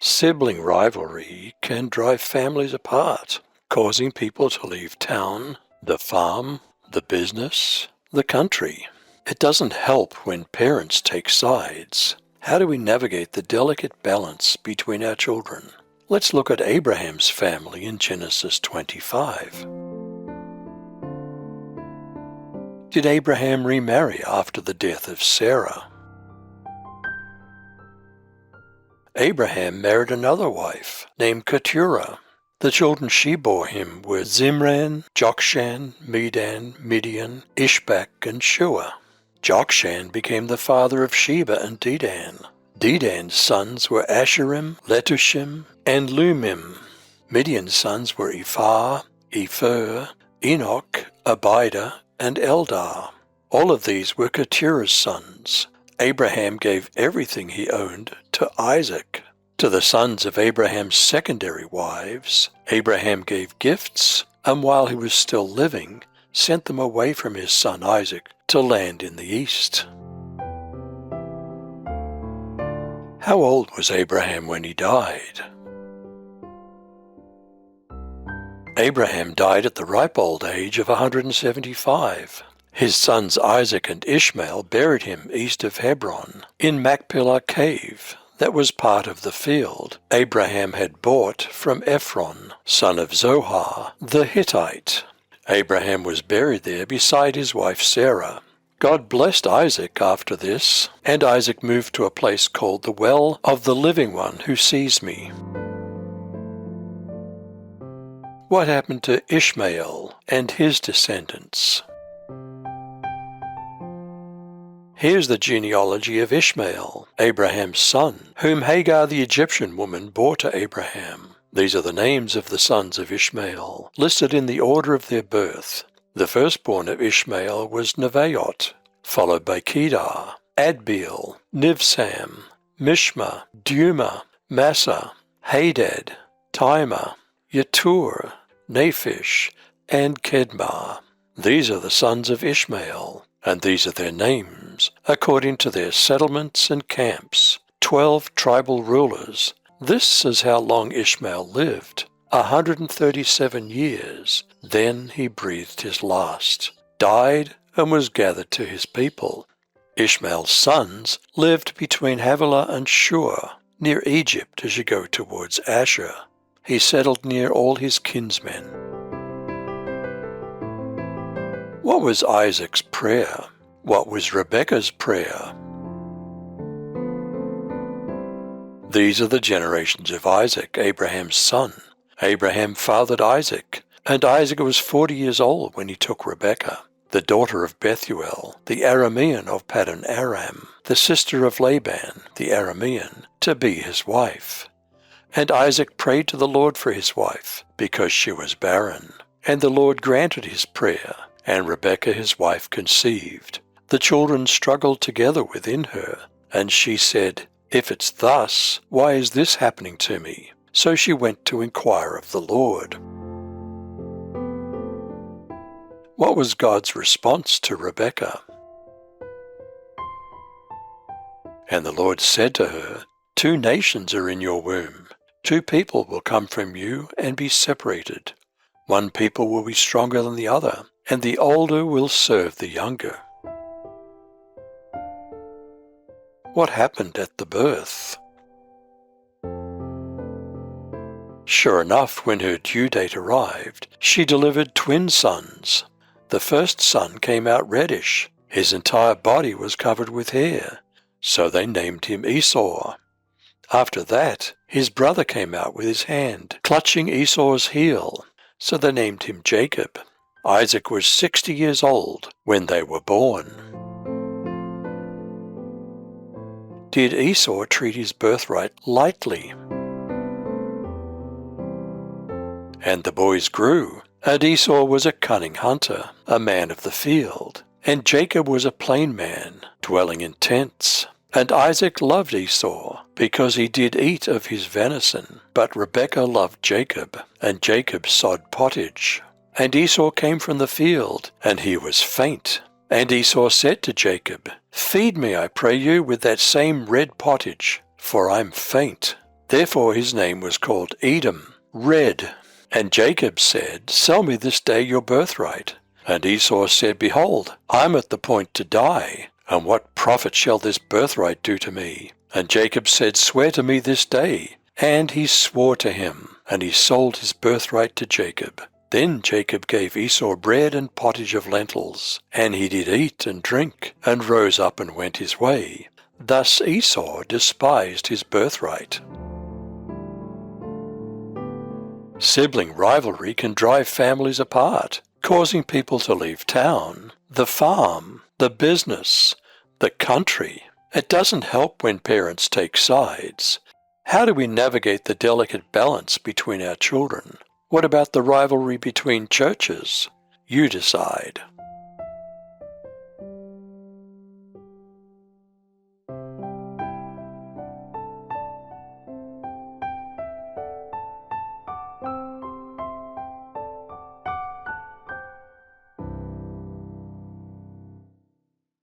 Sibling rivalry can drive families apart, causing people to leave town, the farm, the business, the country. It doesn't help when parents take sides. How do we navigate the delicate balance between our children? Let's look at Abraham's family in Genesis 25. Did Abraham remarry after the death of Sarah? Abraham married another wife named Keturah. The children she bore him were Zimran, Jokshan, Medan, Midian, Ishbak, and Shua. Jokshan became the father of Sheba and Dedan. Dedan's sons were Asherim, Letushim, and Lumim. Midian's sons were Ephah, Epher, Enoch, Abida, and Eldar. All of these were Keturah's sons. Abraham gave everything he owned to Isaac. To the sons of Abraham's secondary wives, Abraham gave gifts, and while he was still living, sent them away from his son Isaac to land in the east. How old was Abraham when he died? Abraham died at the ripe old age of 175. His sons Isaac and Ishmael buried him east of Hebron, in Machpelah cave, that was part of the field Abraham had bought from Ephron, son of Zohar, the Hittite. Abraham was buried there beside his wife Sarah. God blessed Isaac after this, and Isaac moved to a place called the Well of the Living One Who Sees Me. What happened to Ishmael and his descendants? Here's the genealogy of Ishmael, Abraham's son, whom Hagar the Egyptian woman bore to Abraham. These are the names of the sons of Ishmael, listed in the order of their birth. The firstborn of Ishmael was Nebaioth, followed by Kedar, Adbeel, Nibsam, Mishma, Duma, Massa, Hadad, Timah, Yetur, Naphish, and Kedmah. These are the sons of Ishmael, and these are their names, according to their settlements and camps, 12 tribal rulers. This is how long Ishmael lived, 137 years. Then he breathed his last, died, and was gathered to his people. Ishmael's sons lived between Havilah and Shur, near Egypt as you go towards Asher. He settled near all his kinsmen. What was Isaac's prayer? What was Rebekah's prayer? These are the generations of Isaac, Abraham's son. Abraham fathered Isaac, and Isaac was 40 years old when he took Rebekah, the daughter of Bethuel, the Aramean of Paddan Aram, the sister of Laban, the Aramean, to be his wife. And Isaac prayed to the Lord for his wife, because she was barren. And the Lord granted his prayer, and Rebekah his wife conceived. The children struggled together within her, and she said, "If it's thus, why is this happening to me?" So she went to inquire of the Lord. What was God's response to Rebekah? And the Lord said to her, "Two nations are in your womb. 2 people will come from you and be separated. One people will be stronger than the other, and the older will serve the younger." What happened at the birth? Sure enough, when her due date arrived, she delivered twin sons. The first son came out reddish. His entire body was covered with hair, so they named him Esau. After that, his brother came out with his hand, clutching Esau's heel, so they named him Jacob. Isaac was 60 years old when they were born. Did Esau treat his birthright lightly? And the boys grew, and Esau was a cunning hunter, a man of the field, and Jacob was a plain man, dwelling in tents. And Isaac loved Esau, because he did eat of his venison. But Rebekah loved Jacob, and Jacob sod pottage. And Esau came from the field, and he was faint. And Esau said to Jacob, "Feed me, I pray you, with that same red pottage, for I'm faint." Therefore his name was called Edom, red. And Jacob said, Sell me this day your birthright. And Esau said, Behold, I am at the point to die, and what profit shall this birthright do to me? And Jacob said, Swear to me this day. And he swore to him, and he sold his birthright to Jacob. Then Jacob gave Esau bread and pottage of lentils, and he did eat and drink, and rose up and went his way. Thus Esau despised his birthright. Sibling rivalry can drive families apart, causing people to leave town, the farm, the business, the country. It doesn't help when parents take sides. How do we navigate the delicate balance between our children? What about the rivalry between churches? You decide.